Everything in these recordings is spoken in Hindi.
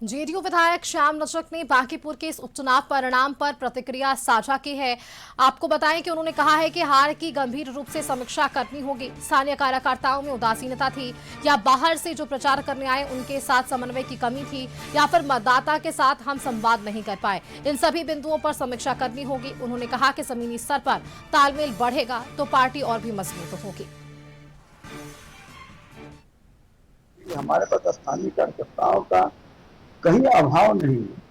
जेडीयू विधायक श्याम रजक ने बांकीपुर के इस उपचुनाव परिणाम पर प्रतिक्रिया साझा की है। आपको बताएं कि उन्होंने कहा है कि हार की गंभीर रूप से समीक्षा करनी होगी। स्थानीय कार्यकर्ताओं में उदासीनता थी या बाहर से जो प्रचार करने आए उनके साथ समन्वय की कमी थी या फिर मतदाता के साथ हम संवाद नहीं कर पाए। इन सभी बिंदुओं पर समीक्षा करनी होगी। उन्होंने कहा कि जमीनी स्तर पर तालमेल बढ़ेगा तो पार्टी और भी मजबूत होगी। हमारे पास स्थानीय कार्यकर्ताओं का कहीं अभाव नहीं है,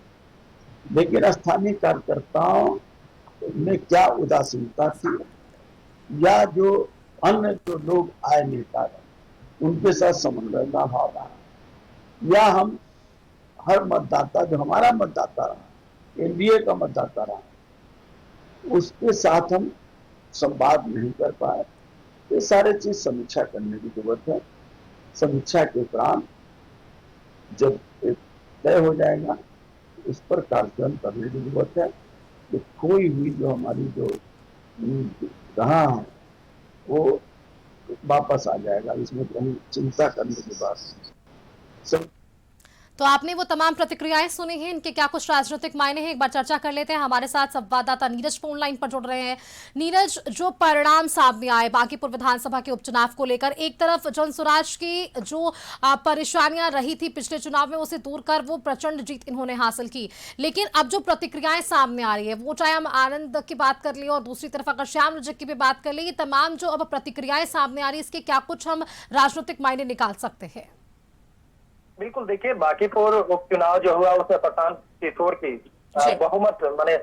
लेकिन स्थानीय कार्यकर्ताओं में क्या उदासीनता थी या जो अन्य जो लोग आए नेता उनके साथ समन्वय का अभाव रहा, या हम हर मतदाता जो हमारा मतदाता रहा, एनडीए का मतदाता रहा, उसके साथ हम संवाद नहीं कर पाए। ये सारे चीज समीक्षा करने की जरूरत है। समीक्षा के उपरांत जब तय हो जाएगा उस पर कार्यक्रम करने की जरूरत है कि कोई भी जो हमारी जो रहा है वो वापस आ जाएगा। इसमें कहीं चिंता करने की बात। तो आपने वो तमाम प्रतिक्रियाएं सुनी हैं, इनके क्या कुछ राजनीतिक मायने हैं, एक बार चर्चा कर लेते हैं। हमारे साथ संवाददाता नीरज फोन लाइन पर जुड़ रहे हैं। नीरज, जो परिणाम सामने आए बांकीपुर विधानसभा के उपचुनाव को लेकर, एक तरफ जनसुराज की जो परेशानियां रही थी पिछले चुनाव में उसे दूर कर वो प्रचंड जीत इन्होंने हासिल की, लेकिन अब जो प्रतिक्रियाएं सामने आ रही है, वो चाहे हम आनंद की बात कर ले और दूसरी तरफ अगर श्याम रजक की भी बात कर ले, ये तमाम जो अब प्रतिक्रियाएं सामने आ रही है, इसके क्या कुछ हम राजनीतिक मायने निकाल सकते हैं? बिल्कुल, देखिए बांकीपुर उपचुनाव जो हुआ उसमें प्रशांत किशोर की बहुमत माने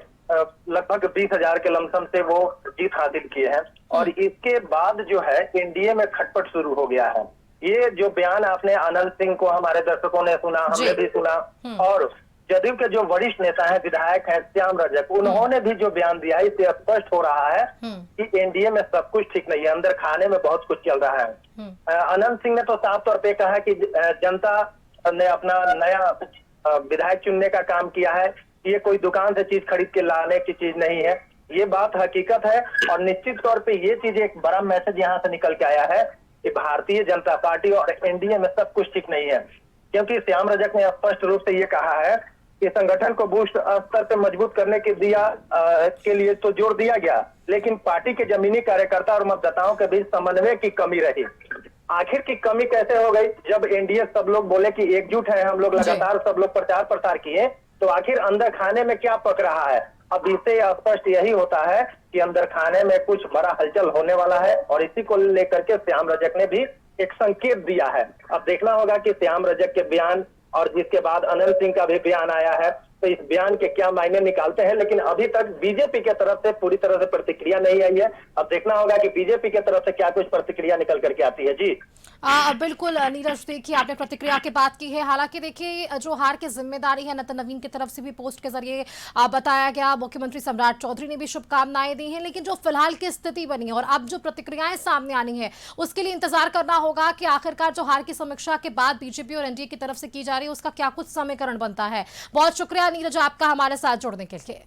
लगभग 20,000 के लमसम से वो जीत हासिल किए हैं। और इसके बाद जो है एनडीए में खटपट शुरू हो गया है। ये जो बयान आपने आनंद सिंह को हमारे दर्शकों ने सुना, हमने भी सुना, और जदयू के जो वरिष्ठ नेता हैं, विधायक हैं श्याम रजक, उन्होंने भी जो बयान दिया है, इससे स्पष्ट हो रहा है कि एनडीए में सब कुछ ठीक नहीं है, अंदर खाने में बहुत कुछ चल रहा है। आनंद सिंह ने तो साफ तौर पे कहा कि जनता ने अपना नया विधायक चुनने का काम किया है, ये कोई दुकान से चीज खरीद के लाने की चीज नहीं है, ये बात हकीकत है। और निश्चित तौर पे ये चीज एक बड़ा मैसेज यहाँ से निकल के आया है कि भारतीय जनता पार्टी और एनडीए में सब कुछ ठीक नहीं है, क्योंकि श्याम रजक ने स्पष्ट रूप से ये कहा है कि संगठन को बूस्ट स्तर पे मजबूत करने के लिए तो जोर दिया गया, लेकिन पार्टी के जमीनी कार्यकर्ता और मतदाताओं के बीच समन्वय की कमी रही। आखिर की कमी कैसे हो गई? जब एनडीए सब लोग बोले कि एकजुट है, हम लोग लगातार सब लोग प्रचार प्रसार किए, तो आखिर अंदर खाने में क्या पक रहा है? अब इससे स्पष्ट यही होता है कि अंदर खाने में कुछ बड़ा हलचल होने वाला है, और इसी को लेकर के श्याम रजक ने भी एक संकेत दिया है। अब देखना होगा कि श्याम रजक के बयान और जिसके बाद अनंत सिंह का भी बयान आया है, तो इस बयान के क्या मायने निकालते हैं। लेकिन अभी तक बीजेपी के तरफ से पूरी तरह से प्रतिक्रिया नहीं आई है। अब देखना होगा कि बीजेपी के तरफ से क्या कुछ प्रतिक्रिया निकल करके आती है। जी बिल्कुल नीरज, देखिए आपने प्रतिक्रिया की बात की है। हालांकि देखिए जो हार की जिम्मेदारी है नतन नवीन की तरफ से भी पोस्ट के जरिए बताया गया, मुख्यमंत्री सम्राट चौधरी ने भी शुभकामनाएं दी हैं, लेकिन जो फिलहाल की स्थिति बनी है और अब जो प्रतिक्रियाएं सामने आनी है उसके लिए इंतजार करना होगा कि आखिरकार जो हार की समीक्षा के बाद बीजेपी और एनडीए की तरफ से की जा रही है उसका क्या कुछ समीकरण बनता है। बहुत शुक्रिया नीरज आपका हमारे साथ जुड़ने के लिए।